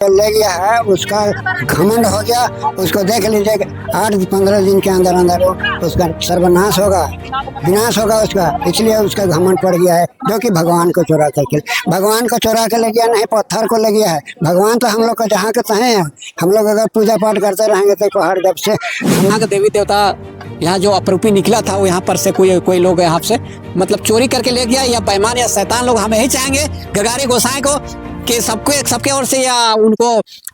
ले गया है, उसका घमंड हो गया। उसको देख लीजिए 8-15 दिन के अंदर अंदर उसका सर्वनाश होगा, विनाश होगा उसका। इसलिए उसका घमंड पड़ गया है, जो कि भगवान को चुरा के ले गया, नहीं पत्थर को ले गया है। भगवान तो हम लोग को जहाँ के तहे हैं। हम लोग अगर पूजा पाठ करते रहेंगे तो पहाड़ जब से यहाँ का देवी देवता यहाँ जो अपरूपी निकला था वो यहाँ पर से कोई लोग यहाँ से मतलब चोरी करके ले गया, या बेईमान या शैतान लोग। हम यही चाहेंगे गगारी गोसाई को कि सबके ओर से या उनको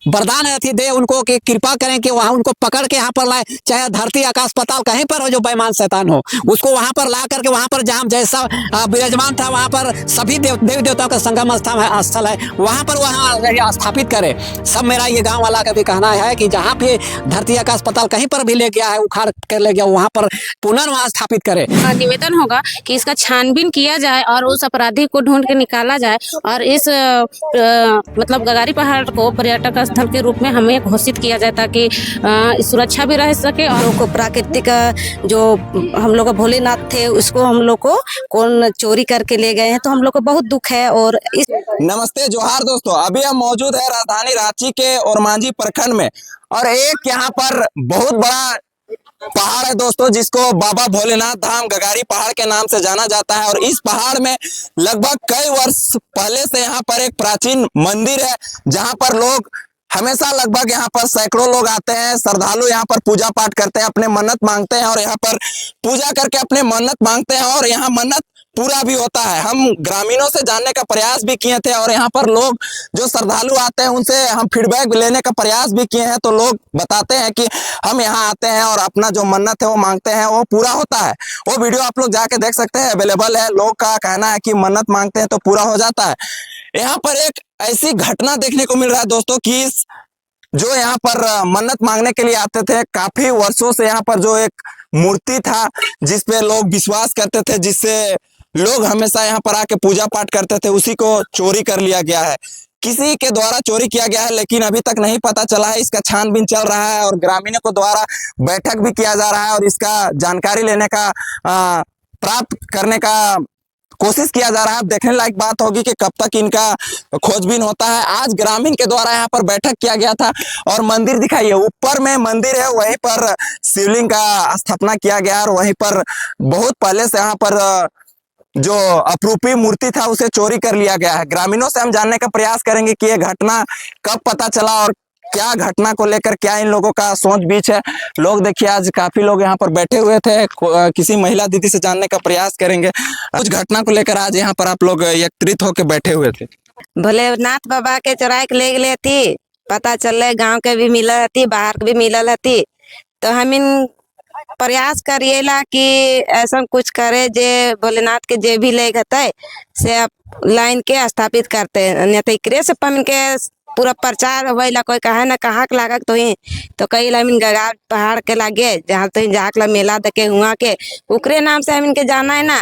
वरदान अथी दे, उनको कि कृपा करें कि वहाँ उनको पकड़ के यहाँ पर लाए, चाहे धरती आकाश पाताल कहीं पर हो जो बेईमान शैतान हो, उसको वहाँ पर ला करके वहाँ पर जहाँ जैसा विराजमान था वहाँ पर सभी देवी देवताओं का संगम स्थल है, वहाँ पर वहाँ स्थापित करे। सब मेरा ये गाँव वाला का भी कहना है कि जहाँ भी धरती आकाश पाताल कहीं पर भी ले गया है, उखाड़ कर ले गया, वहाँ पर पुनर्वहाँ स्थापित करे। निवेदन होगा कि इसका छानबीन किया जाए और उस अपराधी को ढूंढ के निकाला जाए, और इस मतलब गगारी पहाड़ को पर्यटक स्थल के रूप में हमें घोषित किया जाए, ताकि सुरक्षा भी रह सके। और उनको प्राकृतिक जो हम लोग भोलेनाथ थे उसको हम लोग को कौन चोरी करके ले गए हैं, तो हम लोग को बहुत दुख है। और नमस्ते जोहार दोस्तों, अभी हम मौजूद है राजधानी रांची के ओरमांझी प्रखंड में, और एक यहाँ पर बहुत बड़ा पहाड़ है दोस्तों, जिसको बाबा भोलेनाथ धाम गगारी पहाड़ के नाम से जाना जाता है। और इस पहाड़ में लगभग कई वर्ष पहले से यहाँ पर एक प्राचीन मंदिर है, जहाँ पर लोग हमेशा लगभग यहाँ पर सैकड़ों लोग आते हैं, श्रद्धालु यहाँ पर पूजा पाठ करते हैं, अपने मन्नत मांगते हैं, और यहाँ पर पूजा करके अपने मन्नत मांगते हैं, और यहाँ मन्नत पूरा भी होता है। हम ग्रामीणों से जानने का प्रयास भी किए थे, और यहाँ पर लोग जो श्रद्धालु आते हैं उनसे हम फीडबैक लेने का प्रयास भी किए हैं, तो लोग बताते हैं कि हम यहाँ आते हैं और अपना जो मन्नत है वो मांगते हैं, वो पूरा होता है। वो वीडियो आप लोग जाके देख सकते हैं, अवेलेबल है। लोग का कहना है कि मन्नत मांगते हैं तो पूरा हो जाता है। यहाँ पर एक ऐसी घटना देखने को मिल रहा है दोस्तों कि जो यहाँ पर मन्नत मांगने के लिए आते थे, काफी वर्षों से यहाँ पर जो एक मूर्ति था जिसपे लोग विश्वास करते थे, जिससे लोग हमेशा यहाँ पर आके पूजा पाठ करते थे, उसी को चोरी कर लिया गया है। किसी के द्वारा चोरी किया गया है, लेकिन अभी तक नहीं पता चला है। इसका छानबीन चल रहा है और ग्रामीणों को द्वारा बैठक भी किया जा रहा है, और इसका जानकारी लेने का प्राप्त करने का कोशिश किया जा रहा है। अब देखने लायक बात होगी कि कब तक इनका खोजबीन होता है। आज ग्रामीण के द्वारा यहाँ पर बैठक किया गया था, और मंदिर दिखाइए, ऊपर में मंदिर है, वहीं पर शिवलिंग का स्थापना किया गया, और वहीं पर बहुत पहले से यहाँ पर जो अपरूपी मूर्ति था उसे चोरी कर लिया गया है। ग्रामीणों से हम जानने का प्रयास करेंगे कि यह घटना कब पता चला, और क्या घटना को लेकर क्या इन लोगों का सोच बीच है। लोग देखिए, आज काफी लोग यहाँ पर बैठे हुए थे। किसी महिला दीदी से जानने का प्रयास करेंगे कुछ घटना को लेकर। आज यहाँ पर आप लोग एकत्रित होकर बैठे हुए थे। भोलेनाथ बाबा के चुरा के ले गए थी, पता चल गाँव के भी मिलल थी, बाहर के भी मिलल थी, तो हम इन प्रयास करिएला कि ऐसा कुछ करे जे भोलेनाथ के जे भी ले गए से लाइन के स्थापित करते, नहीं तो एकरे से पन के पूरा प्रचार होइला। कोई कहे ना कहाँ के लागत तो कई लाइन गगार पहाड़ के लागे, जहाँ तो जाकला मेला देखे हुआ के उकरे नाम से हम इनके जाना है ना।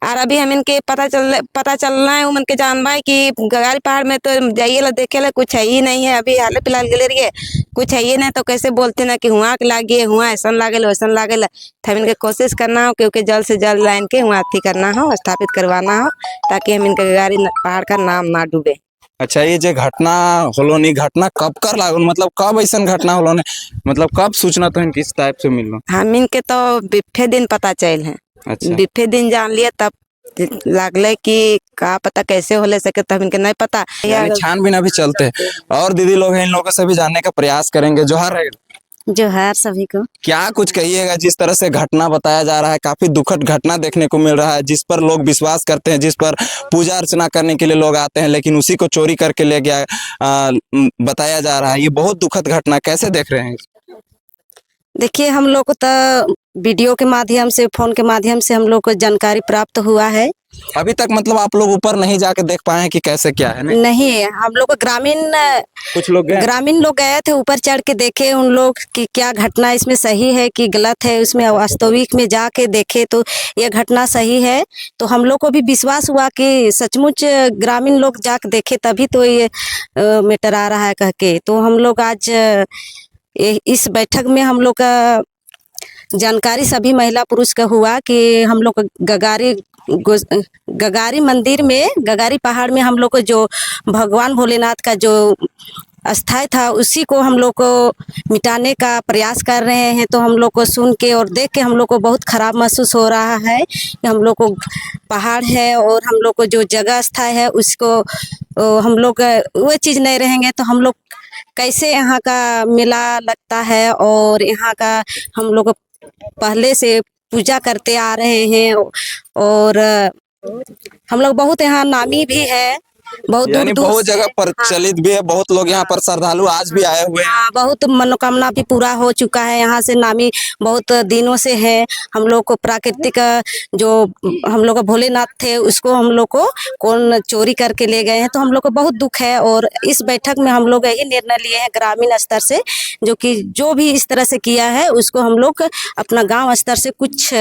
और अभी हम इनके पता चलना है उमन के जानबा कि गगारी पहाड़ में तो जाइए ला देखे ला कुछ है ही नहीं है। अभी हाल फिलहाल गले रहिए कुछ है ही नहीं, तो कैसे बोलते ना कि हुआ के लागे, हुआ ऐसा लागेला वैसा लागेला। तो हम इनके कोशिश करना हो क्योंकि जल्द से जल्द लाइन के हुआ अथी करना हो, स्थापित करवाना हो, ताकि हम इनके गगारी पहाड़ का नाम ना डूबे। अच्छा, ये जो घटना होलो नहीं, घटना कब कर लागल, मतलब कब ऐसा घटना होलो ने, मतलब कब सूचना तो किस टाइप से मिलना? हम इनके तो बिफे दिन पता चल है। अच्छा, बिफे दिन जान लिए तब लागले कि का पता कैसे होले सके, तब इनके नहीं पता। छानबीन अभी चलते हैं, और दीदी लोग हैं, इन लोगों से भी जानने का प्रयास करेंगे। जोहार है। जोहार सभी को। क्या कुछ कहिएगा, जिस तरह से घटना बताया जा रहा है, काफी दुखद घटना देखने को मिल रहा है, जिस पर लोग विश्वास करते हैं, जिस पर पूजा अर्चना करने के लिए लोग आते हैं, लेकिन उसी को चोरी करके ले गया बताया जा रहा है। ये बहुत दुखद घटना, कैसे देख रहे हैं? देखिए, हम लोग को तो वीडियो के माध्यम से, फोन के माध्यम से हम लोग को जानकारी प्राप्त हुआ है। अभी तक मतलब आप लोग ऊपर नहीं जाके देख पाए हैं कि कैसे क्या है? नहीं, हम लोग कुछ लोग ग्रामीण लोग गए थे, ऊपर चढ़ के देखे उन लोग कि क्या घटना इसमें सही है कि गलत है। उसमें वास्तविक में जाके देखे तो ये घटना सही है, तो हम लोग को भी विश्वास हुआ कि सचमुच ग्रामीण लोग जाके देखे तभी तो ये मैटर आ रहा है कह के। तो हम लोग आज इस बैठक में हम लोग का जानकारी सभी महिला पुरुष का हुआ कि हम लोग गगारी मंदिर में, गगारी पहाड़ में हम लोग को जो भगवान भोलेनाथ का जो अस्थाई था उसी को हम लोग को मिटाने का प्रयास कर रहे हैं। तो हम लोग को सुन के और देख के हम लोग को बहुत खराब महसूस हो रहा है कि हम लोग को पहाड़ है और हम लोग को जो जगह अस्थाई है उसको हम लोग वो चीज़ नहीं रहेंगे तो हम लोग कैसे यहाँ का मेला लगता है और यहाँ का हम लोग पहले से पूजा करते आ रहे हैं और हम लोग बहुत यहाँ नामी भी है, बहुत दूर यानी दूर बहुत से। जगह प्रचलित भी है, बहुत लोग यहाँ पर श्रद्धालु आज भी आए हुए हैं। हाँ, बहुत मनोकामना भी पूरा हो चुका है। यहाँ से नामी बहुत दिनों से है। हम लोग को प्राकृतिक जो हम लोग का भोलेनाथ थे उसको हम लोग को कौन चोरी करके ले गए हैं, तो हम लोग को बहुत दुख है। और इस बैठक में हम लोग यही निर्णय लिए हैं ग्रामीण स्तर से, जो कि जो भी इस तरह से किया है उसको हम लोग अपना गांव स्तर से कुछ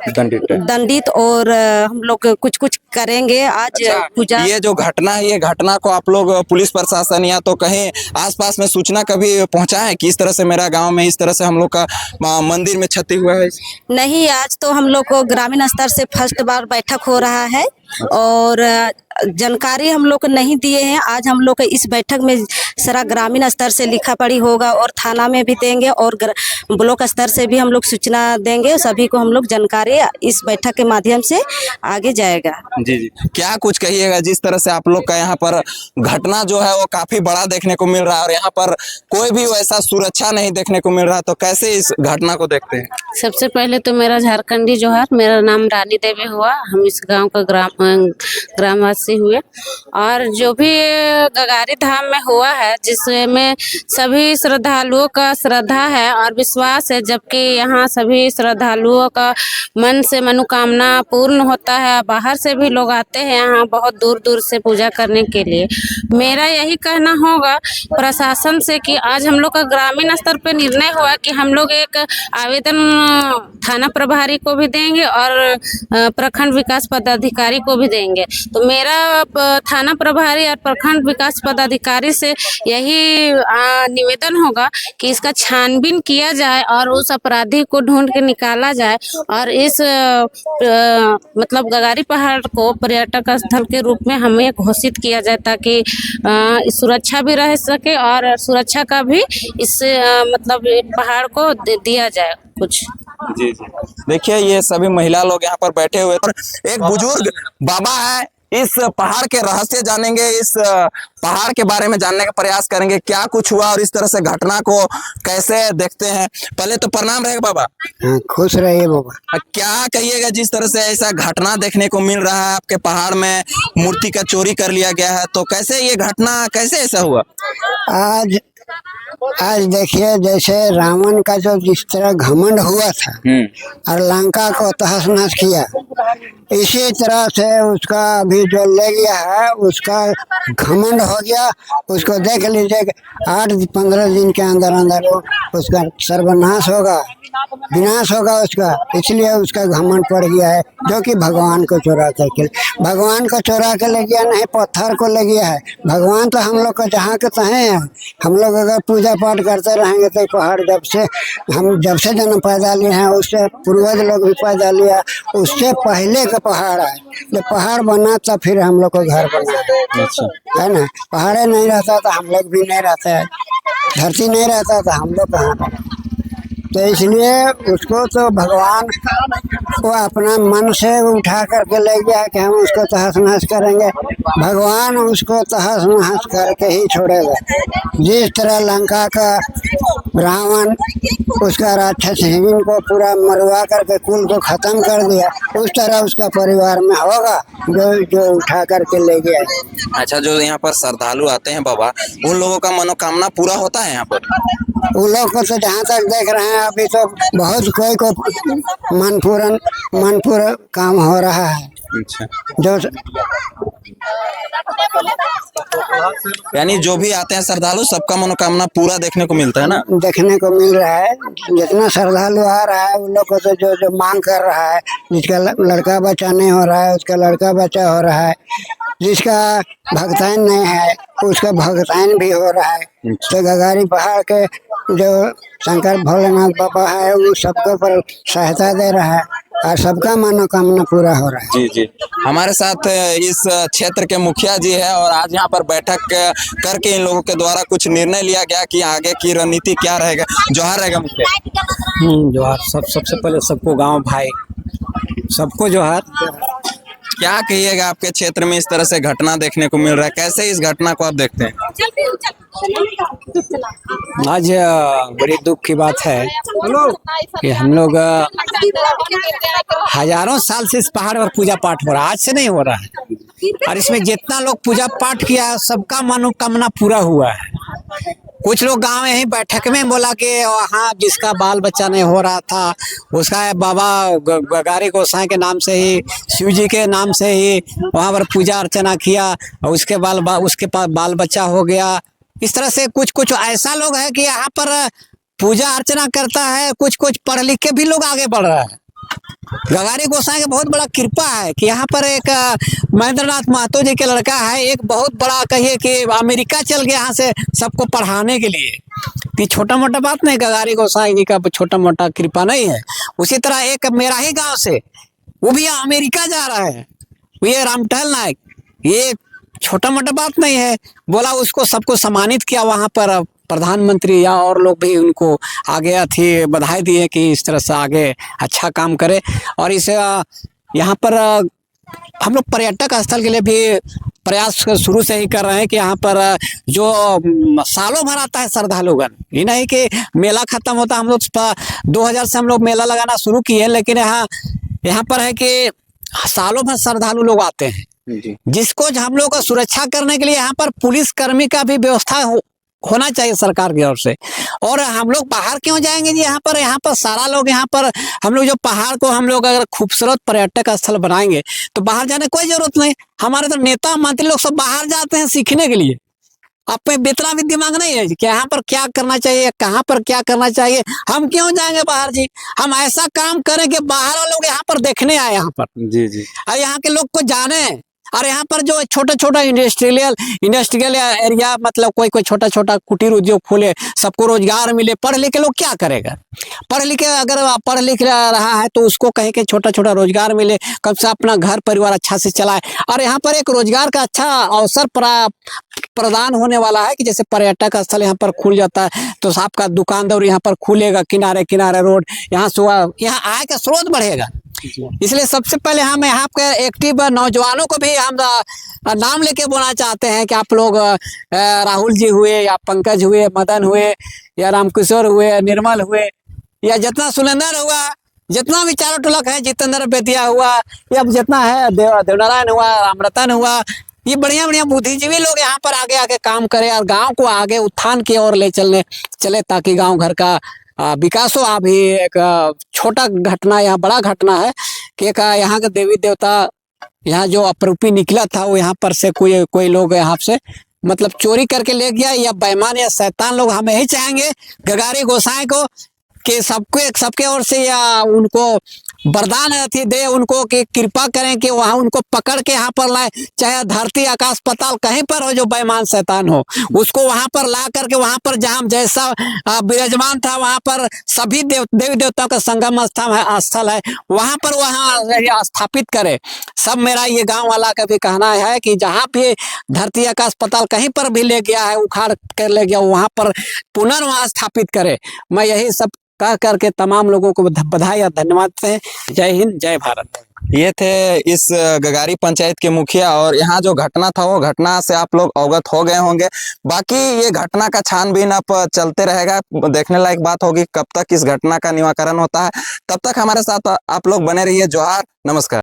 दंडित और हम लोग कुछ कुछ करेंगे आज पूजा। ये जो घटना है, ये घटना को आप लोग पुलिस प्रशासन या तो कहीं आसपास में सूचना कभी पहुंचा है कि इस तरह से मेरा गांव में इस तरह से हम लोग का मंदिर में क्षति हुआ है? नहीं, आज तो हम लोग को ग्रामीण स्तर से फर्स्ट बार बैठक हो रहा है और जानकारी हम लोग को नहीं दिए हैं। आज हम लोग इस बैठक में सारा ग्रामीण स्तर से लिखा पढ़ी होगा और थाना में भी देंगे और ब्लॉक स्तर से भी हम लोग सूचना देंगे। सभी को हम लोग जानकारी इस बैठक के माध्यम से आगे जाएगा। जी जी, क्या कुछ कहिएगा जिस तरह से आप लोग का यहाँ पर घटना जो है वो काफी बड़ा देखने को मिल रहा है और यहाँ पर कोई भी वैसा सुरक्षा नहीं देखने को मिल रहा, तो कैसे इस घटना को देखते हैं? सबसे पहले तो मेरा झारखंडी जोहार। मेरा नाम रानी देवी हुआ। हम इस गांव का ग्रामवासी हुए और जो भी गगारी धाम में हुआ है जिसमें सभी श्रद्धालुओं का श्रद्धा है और विश्वास है, जबकि यहाँ सभी श्रद्धालुओं का मन से मनोकामना पूर्ण होता है। बाहर से भी लोग आते हैं यहाँ बहुत दूर दूर से पूजा करने के लिए। मेरा यही कहना होगा प्रशासन से कि आज हम लोग का ग्रामीण स्तर पे निर्णय हुआ कि हम लोग एक आवेदन थाना प्रभारी को भी देंगे और प्रखंड विकास पदाधिकारी को भी देंगे। तो मेरा थाना प्रभारी और प्रखंड विकास पदाधिकारी से यही निवेदन होगा कि इसका छानबीन किया जाए और उस अपराधी को ढूंढ के निकाला जाए और इस मतलब गगारी पहाड़ को पर्यटक स्थल के रूप में हमें घोषित किया जाए ताकि सुरक्षा भी रह सके और सुरक्षा का भी इस मतलब पहाड़ को दिया जाए कुछ। जी जी, देखिए ये सभी महिला लोग यहाँ पर बैठे हुए और एक बुजुर्ग बाबा है। इस पहाड़ के रहस्य जानेंगे, इस पहाड़ के बारे में जानने का प्रयास करेंगे, क्या कुछ हुआ और इस तरह से घटना को कैसे देखते हैं। पहले तो प्रणाम रहेगा बाबा। हाँ, खुश रहिए बाबा। क्या कहिएगा जिस तरह से ऐसा घटना देखने को मिल रहा है, आपके पहाड़ में मूर्ति का चोरी कर लिया गया है, तो कैसे ये घटना कैसे ऐसा हुआ? आज देखिए, जैसे रावण का जो जिस तरह घमंड हुआ था और लंका को तहस नहस किया, इसी तरह से उसका अभी जो ले गया है उसका घमंड हो गया। उसको देख लीजिए 8-15 दिन के अंदर अंदर उसका सर्वनाश होगा, विनाश होगा उसका। इसलिए उसका घमंड पड़ गया है, जो कि भगवान को चुरा के ले गया, नहीं पत्थर को ले गया है। भगवान तो हम लोग को जहाँ के तहें हैं। हम लोग अगर पूजा पाठ करते रहेंगे तो पहाड़ जब से जन्म पैदा लिए हैं, उससे पूर्वज लोग भी पैदा लिया, उससे पहले का पहाड़ है। जब पहाड़ बना तब फिर हम लोग को घर बना, है ना। पहाड़े नहीं रहता तो हम लोग भी नहीं रहते हैं, धरती नहीं रहता तो हम लोग कहाँ रहते। तो इसलिए उसको तो भगवान को अपना मन से उठा करके ले गया कि हम उसको तहस नहस करेंगे। भगवान उसको तहस नहस करके ही छोड़ेगा। जिस तरह लंका का रावण उसका राक्षस हिरण को पूरा मरवा करके कुल को खत्म कर दिया, उस तरह उसका परिवार में होगा जो उठा करके ले गया। अच्छा, जो यहाँ पर श्रद्धालु आते हैं बाबा, उन लोगों का मनोकामना पूरा होता है यहाँ पर? उन लोग को तो जहाँ तक देख रहे हैं अभी तो बहुत कोई को मनपूर्ण काम हो रहा है। अच्छा, जो यानी जो भी आते हैं श्रद्धालु सबका मनोकामना पूरा देखने को मिलता है ना? देखने को मिल रहा है। जितना श्रद्धालु आ रहा है उन लोग को तो जो मांग कर रहा है, जिसका लड़का बच्चा नहीं हो रहा है उसका लड़का बच्चा हो रहा है, जिसका भगतान नहीं है उसका भगतान भी हो रहा है। तो गगारी पहाड़ के जो शंकर भोलेनाथ बाबा है वो सबके ऊपर सहायता दे रहा है और सबका मनोकामना पूरा हो रहा है। जी जी, हमारे साथ इस क्षेत्र के मुखिया जी है और आज यहाँ पर बैठक करके इन लोगों के द्वारा कुछ निर्णय लिया गया कि आगे की रणनीति क्या रहेगा। जोहार रहेगा मुखिया। जोहार। सबसे पहले सबको गांव भाई सबको जोहार। क्या कहिएगा, आपके क्षेत्र में इस तरह से घटना देखने को मिल रहा है, कैसे इस घटना को आप देखते हैं? आज बड़ी दुख की बात है कि हम लोग हजारों साल से इस पहाड़ पर पूजा पाठ हो रहा है, आज से नहीं हो रहा है। और इसमें जितना लोग पूजा पाठ किया है सबका मनोकामना पूरा हुआ है। कुछ लोग गांव में ही बैठक में बोला कि हाँ जिसका बाल बच्चा नहीं हो रहा था उसका बाबा गगारी गोसाई के नाम से ही, शिव जी के नाम से ही वहाँ पर पूजा अर्चना किया और उसके उसके पास बाल बच्चा हो गया। इस तरह से कुछ ऐसा लोग है कि यहाँ पर पूजा अर्चना करता है, कुछ पढ़ लिख के भी लोग आगे बढ़ रहा है। गगारी गोसाई की बहुत बड़ा कृपा है कि यहाँ पर एक महेंद्रनाथ महतो जी के लड़का है, एक बहुत बड़ा कहिए कि अमेरिका चल गया यहाँ से सबको पढ़ाने के लिए। ये छोटा मोटा बात नहीं, गगारी गोसाई जी का छोटा मोटा कृपा नहीं है। उसी तरह एक मेरा ही गांव से वो भी अमेरिका जा रहा है, ये रामटहल नायक, ये छोटा मोटा बात नहीं है। बोला उसको सबको सम्मानित किया वहाँ पर प्रधानमंत्री या और लोग भी उनको आगे थी बधाई दिए कि इस तरह से आगे अच्छा काम करे। और इस यहाँ पर हम लोग पर्यटक स्थल के लिए भी प्रयास शुरू से ही कर रहे हैं कि यहाँ पर जो सालों भर आता है श्रद्धालुगण, ये नहीं कि मेला खत्म होता। हम लोग 2000 से हम लोग मेला लगाना शुरू किए, लेकिन यहाँ पर है कि सालों भर श्रद्धालु लोग आते हैं जिसको हम लोग को सुरक्षा करने के लिए यहाँ पर पुलिस कर्मी का भी व्यवस्था होना चाहिए सरकार की ओर से। और हम लोग बाहर क्यों जाएंगे जी, यहाँ पर सारा लोग यहाँ पर हम लोग जो पहाड़ को हम लोग अगर खूबसूरत पर्यटक स्थल बनाएंगे तो बाहर जाने कोई जरूरत नहीं। हमारे तो नेता मंत्री लोग सब बाहर जाते हैं सीखने के लिए। आप में इतना भी दिमाग नहीं है कि यहाँ पर क्या करना चाहिए, कहाँ पर क्या करना चाहिए। हम क्यों जाएंगे बाहर जी, हम ऐसा काम करें कि बाहर वाले लोग यहाँ पर देखने आए यहाँ पर जी जी, और यहाँ के लोग को जाने। और यहाँ पर जो छोटा इंडस्ट्रियल एरिया, मतलब कोई छोटा कुटीर उद्योग खोले, सबको रोजगार मिले। पढ़ लिख के लोग क्या करेगा, पढ़ लिख के अगर पढ़ लिख रहा है तो उसको कहीं के छोटा रोजगार मिले, कम से अपना घर परिवार अच्छा से चलाए। और यहाँ पर एक रोजगार का अच्छा अवसर प्रदान होने वाला है कि जैसे पर्यटक स्थल यहाँ पर खुल जाता है तो आपका दुकानदार यहाँ पर खुलेगा, किनारे रोड, यहाँ से यहाँ आय का स्रोत बढ़ेगा। इसलिए सबसे पहले हम यहाँ के एक्टिव नौजवानों को भी हम नाम लेके बोलना चाहते हैं कि आप लोग राहुल जी हुए या पंकज हुए, मदन हुए या रामकिशोर हुए, निर्मल हुए या जितना सुलेंदर हुआ, जितना भी चारों टोलक है, जितेंद्र बेतिया हुआ या जितना है देवनारायण हुआ, रामरतन हुआ, ये बढ़िया बुद्धिजीवी लोग यहाँ पर आगे काम करें और गांव को आगे उत्थान की ओर ले चले ताकि गांव घर का विकास हो। अभी एक छोटा घटना, यहाँ बड़ा घटना है कि एक यहाँ के देवी देवता, यहाँ जो अपरूपी निकला था वो यहाँ पर से कोई लोग यहाँ से मतलब चोरी करके ले गया, या बेईमान या शैतान लोग। हम यही चाहेंगे गगारी गोसाई को कि सबके ओर से या उनको वरदान दे, उनको कि कृपा करें कि वहाँ उनको पकड़ के यहाँ पर लाए, चाहे धरती आकाश पाताल कहीं पर हो जो बेईमान शैतान हो, उसको वहाँ पर ला करके वहाँ पर जहाँ जैसा विराजमान था वहाँ पर सभी देवी देवताओं का संगम स्थल है, वहाँ पर वहाँ स्थापित करे। सब मेरा ये गांव वाला का भी कहना है कि जहाँ भी धरती आकाश पाताल कहीं पर भी ले गया है, उखाड़ कर ले गया, वहाँ पर पुनर्वहाँ स्थापित करे। मैं यही सब कह करके तमाम लोगों को बधाई और धन्यवाद देते हैं। जय हिंद, जय भारत। ये थे इस गगारी पंचायत के मुखिया और यहाँ जो घटना था वो घटना से आप लोग अवगत हो गए होंगे। बाकी ये घटना का छानबीन अब चलते रहेगा, देखने लायक बात होगी कब तक इस घटना का निराकरण होता है। तब तक हमारे साथ आप लोग बने रहिए। जोहार, नमस्कार।